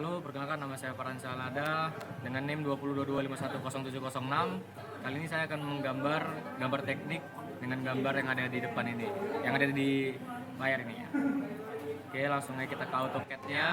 Halo, perkenalkan nama saya Farhan Salada dengan NIM 2022510706. Kali ini saya akan menggambar gambar teknik dengan gambar yang ada di depan ini, yang ada di layar ini ya. Oke, langsung aja kita ke AutoCAD-nya.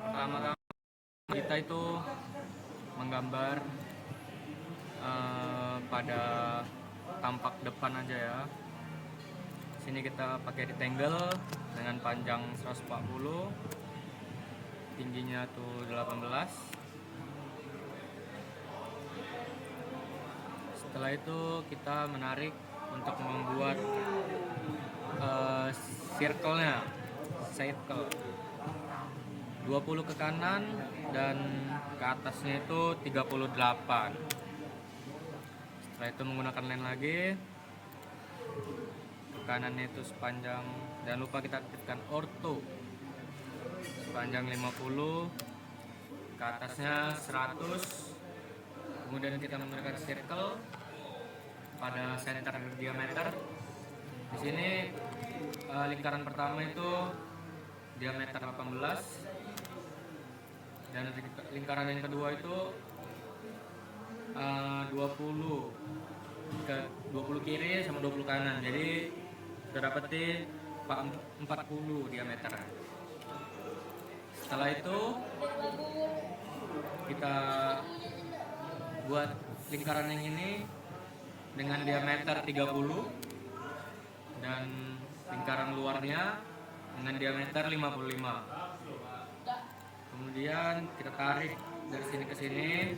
Pertama-tama kita itu menggambar pada tampak depan aja ya. Sini kita pakai rectangle dengan panjang 140, tingginya tuh 18. Setelah itu kita menarik untuk membuat circle-nya, circle 20 ke kanan dan ke atasnya itu 38. Setelah itu menggunakan line lagi, ke kanannya itu sepanjang, jangan lupa kita aktifkan ortho, sepanjang 50, ke atasnya 100. Kemudian kita menggunakan circle pada center diameter. Di sini lingkaran pertama itu diameter 18 dan lingkaran yang kedua itu 20 ke 20 kiri sama 20 kanan. Jadi sudah dapat di 40 diameter. Setelah itu kita buat lingkaran yang ini dengan diameter 30 dan lingkaran luarnya dengan diameter 55. Kemudian kita tarik dari sini ke sini.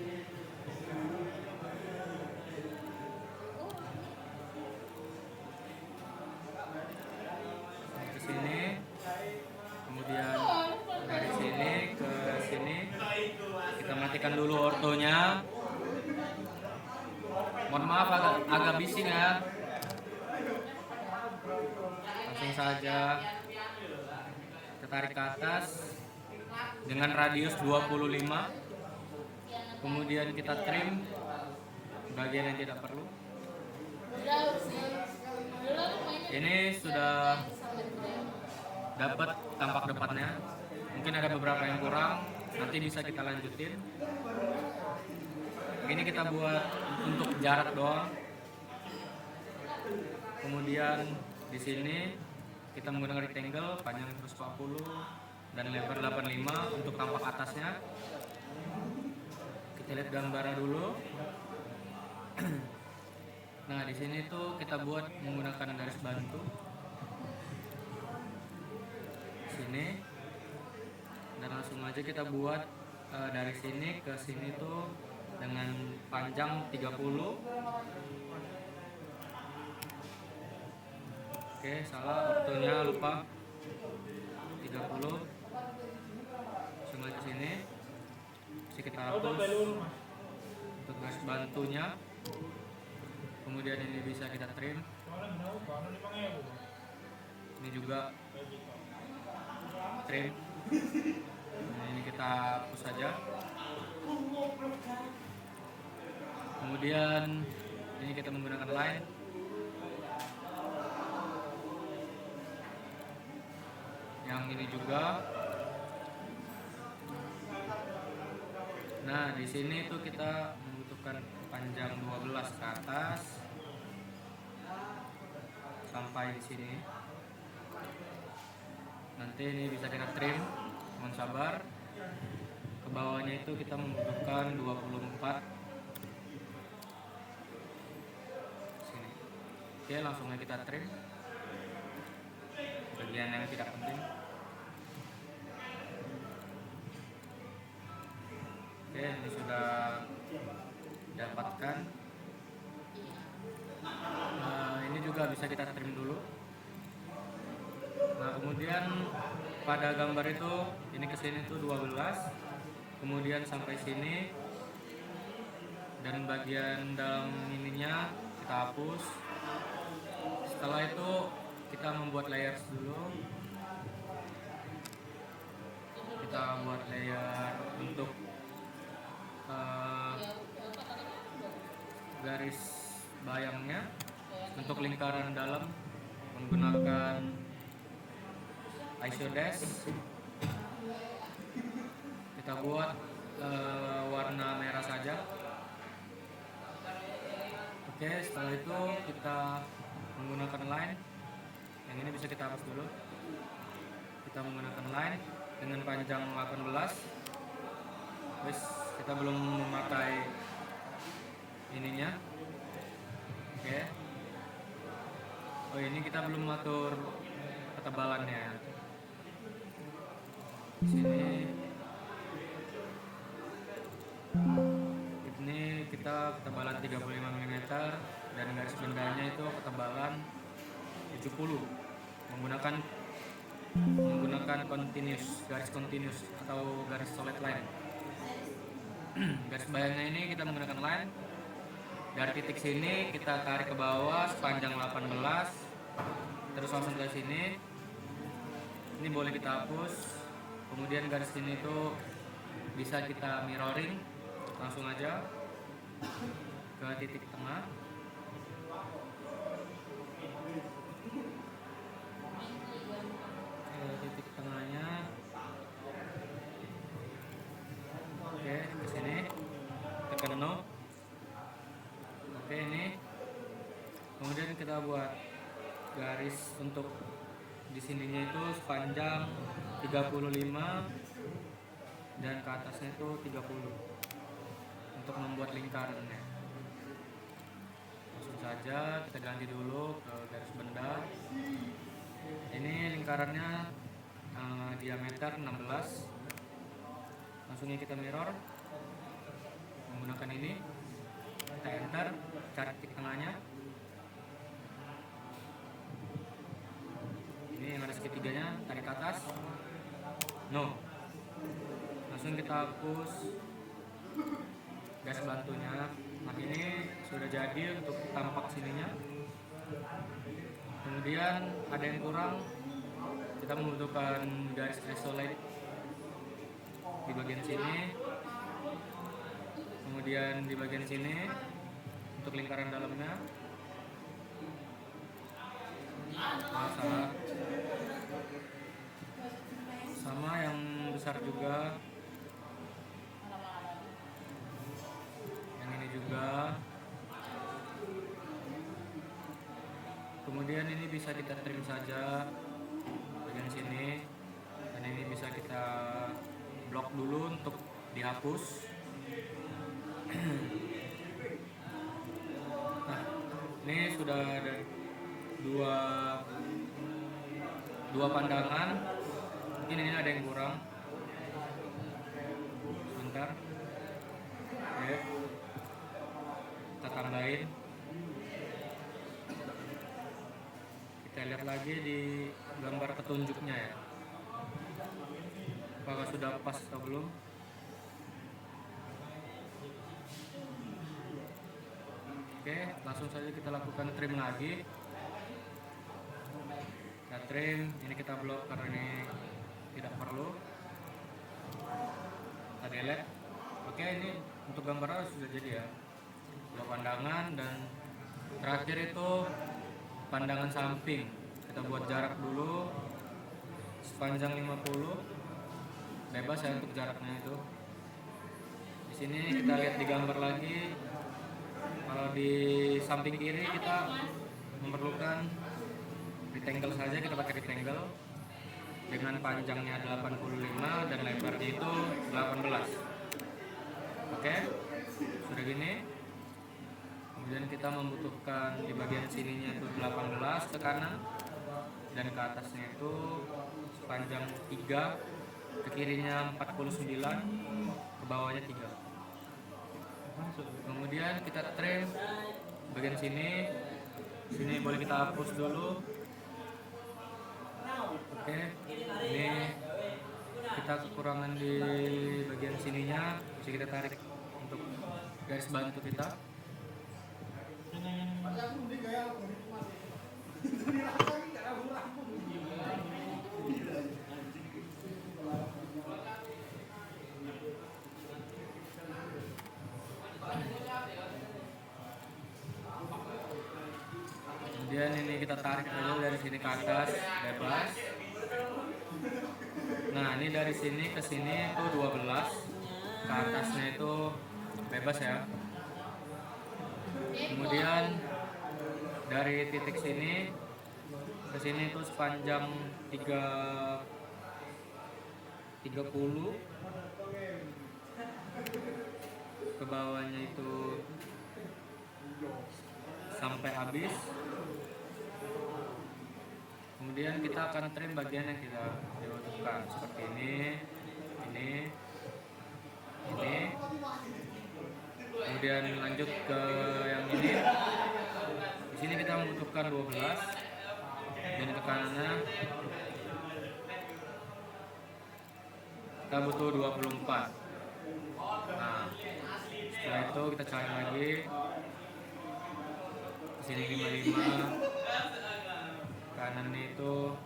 Ke sini. Kemudian dari sini ke sini. Kita matikan dulu ortonya. Mohon maaf agak bising ya. Langsung saja kita tarik ke atas dengan radius 25. Kemudian kita trim bagian yang tidak perlu. Ini sudah dapat tampak depannya. Mungkin ada beberapa yang kurang, nanti bisa kita lanjutin. Ini kita buat untuk jarak doang. Kemudian di sini kita menggunakan rectangle panjang 140 dan lebar 85 untuk tampak atasnya. Kita lihat gambarnya dulu. Nah, di sini tuh kita buat menggunakan garis bantu. Sini. Dan langsung aja kita buat dari sini ke sini tuh dengan panjang 30. Oke, salah ortonya lupa. 30. Langsung aja sini. Bisa kita hapus untuk garis bantunya. Kemudian ini bisa kita trim. Ini juga trim. Nah, ini kita hapus saja. Kemudian ini kita menggunakan line. Yang ini juga. Nah, di sini tuh kita membutuhkan panjang 12 ke atas sampai di sini. Nanti ini bisa kita trim, mohon sabar. Ke bawahnya itu kita membutuhkan 24. Sini. Oke, langsung aja kita trim bagian yang tidak penting. Oke, ini sudah dapatkan. Ini juga bisa kita trim dulu. Nah, kemudian pada gambar itu ini ke sini tuh 12, kemudian sampai sini, dan bagian dalam ininya kita hapus. Setelah itu kita membuat layers dulu. Kita buat layer untuk garis bayangnya. Untuk lingkaran dalam menggunakan isodash. buat warna merah saja. Oke, setelah itu kita menggunakan line. Yang ini bisa kita hapus dulu. Kita menggunakan line dengan panjang 18. Wes, kita belum memakai ininya. Oke. Oh, ini kita belum atur ketebalannya. Di sini ini kita ketebalan 35 mm dan garis bendanya itu ketebalan 70 menggunakan garis continuous atau garis solid line. Garis bayangnya ini kita menggunakan line dari titik sini kita tarik ke bawah sepanjang 18, terus langsung ke sini. Ini boleh kita hapus. Kemudian garis sini itu bisa kita mirroring langsung aja ke titik tengah. Titik tengahnya. Oke, ke sini. Tekan no. Oke, ini. Kemudian kita buat garis untuk di sininya itu sepanjang 35 dan ke atasnya itu 30 untuk membuat lingkarannya. Langsung saja kita ganti dulu ke garis benda. Ini lingkarannya diameter 16. Langsungnya kita mirror menggunakan ini. Kita enter, cari titik tengahnya. Ini yang ada segitiganya, tarik ke atas. No. Langsung kita hapus gas bantunya. Nah, ini sudah jadi untuk tampak sininya. Kemudian ada yang kurang, kita membutuhkan garis isolate di bagian sini. Kemudian di bagian sini untuk lingkaran dalamnya. Salah. Sama yang besar juga. Yang ini juga. Kemudian ini bisa kita trim saja bagian sini, dan ini bisa kita blok dulu untuk dihapus. Nah, ini sudah ada dua pandangan. Mungkin ini ada yang kurang. Sebentar. Oke. Kita tambahin. Kita lihat lagi di gambar petunjuknya ya. Apakah sudah pas atau belum? Oke, langsung saja kita lakukan trim lagi. Kita trim, ini kita blok karena ini tidak perlu. Kita delete. Oke, ini untuk gambarnya sudah jadi ya. Dua pandangan, dan terakhir itu pandangan samping. Kita buat jarak dulu sepanjang 50. Bebas ya untuk jaraknya itu. Di sini kita lihat di gambar lagi. Kalau di samping kiri kita memerlukan rectangle saja, kita pakai rectangle dengan panjangnya 85 dan lebarnya itu 18. Oke, sudah gini. Kemudian kita membutuhkan di bagian sininya itu 18 ke kanan, dan ke atasnya itu sepanjang 3, ke kirinya 49, ke bawahnya 3. Kemudian kita trim bagian sini boleh kita hapus dulu. Oke, ini kita kekurangan di bagian sininya, bisa kita tarik untuk garis bantu kita. Kemudian ini kita tarik dulu dari sini ke atas, bebas. Nah, ini dari sini ke sini itu 12, ke atasnya itu bebas ya. Kemudian dari titik sini ke sini itu sepanjang 30, ke bawahnya itu sampai habis. Kemudian kita akan trim bagian yang kita butuhkan seperti ini. Kemudian lanjut ke yang ini. Di sini kita membutuhkan 12 dan tekanannya kita butuh 24. Nah, setelah itu kita cari lagi. Di sini 55. Kanan itu,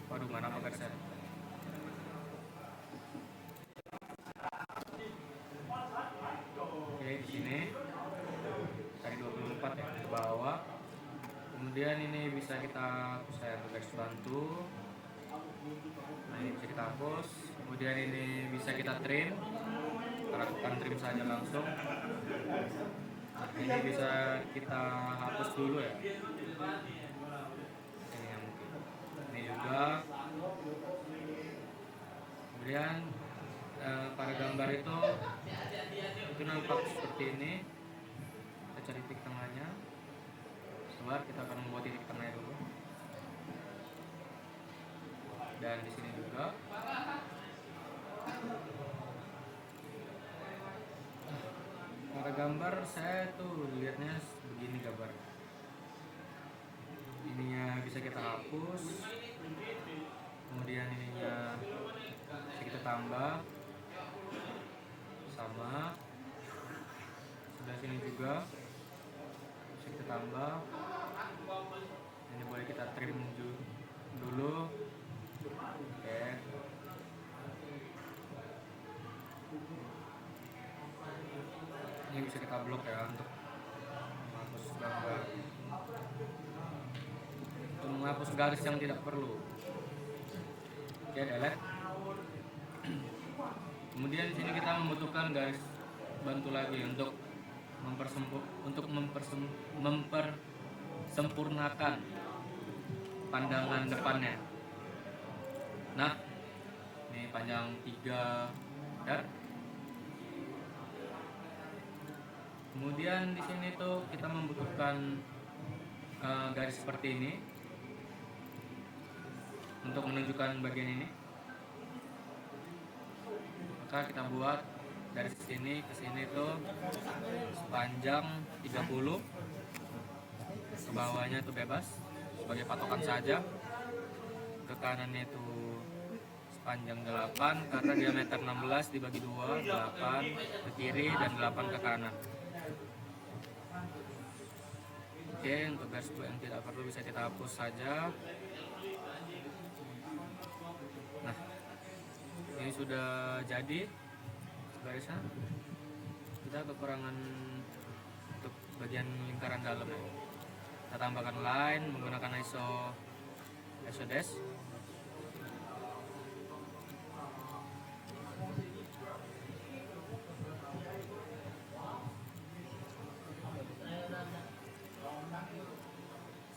waduh, mana apa garisnya? Oke, di sini tadi 24 ya, ke bawah. Kemudian ini bisa kita saya garis bantu. Nah, ini bisa kita hapus. Kemudian ini bisa kita trim. Kita lakukan trim saja langsung. Ini bisa kita hapus dulu ya. Ini yang mungkin. Ini juga. Kemudian pada gambar itu nampak seperti ini. Kita cari titik tengahnya. Sebentar, kita akan membuat titik tengahnya dulu. Dan di sini juga. Pada gambar saya tuh lihatnya begini gambar. Ininya bisa kita hapus. Kemudian ininya bisa kita tambah. Sama. Sebelah sini juga bisa kita tambah. Ini boleh kita trim dulu. Oke. Ini bisa kita blok ya untuk menghapus gambar, untuk menghapus garis yang tidak perlu. Oke, delete. Kemudian di sini kita membutuhkan garis bantu lagi untuk mempersempurnakan pandangan depannya. Nah, ini panjang 3 meter. Kemudian di sini tuh kita membutuhkan garis seperti ini untuk menunjukkan bagian ini. Maka kita buat dari sini ke sini tuh sepanjang 30, ke bawahnya itu bebas sebagai patokan saja. Ke kanannya itu sepanjang 8 karena diameter 16 dibagi 2, 8 ke kiri dan 8 ke kanan. Oke, untuk garis yang tidak perlu bisa kita hapus saja. Nah, ini sudah jadi garisnya. Kita kekurangan untuk bagian lingkaran dalam. Kita tambahkan line menggunakan ISO dash.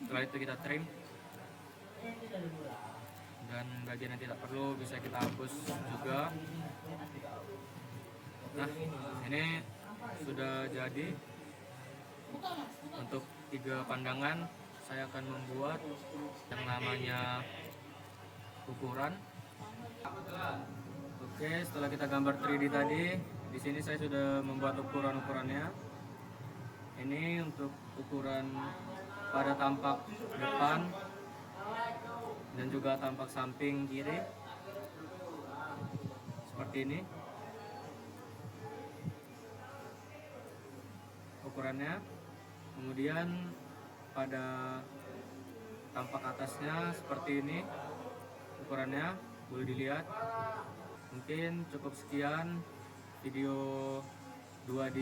Setelah itu kita trim, dan bagian yang tidak perlu bisa kita hapus juga. Nah, ini sudah jadi. Untuk 3 pandangan saya akan membuat yang namanya ukuran. Oke, setelah kita gambar 3D tadi, di sini saya sudah membuat ukuran-ukurannya. Ini untuk ukuran pada tampak depan dan juga tampak samping kiri seperti ini ukurannya. Kemudian pada tampak atasnya seperti ini ukurannya, boleh dilihat. Mungkin cukup sekian video 2D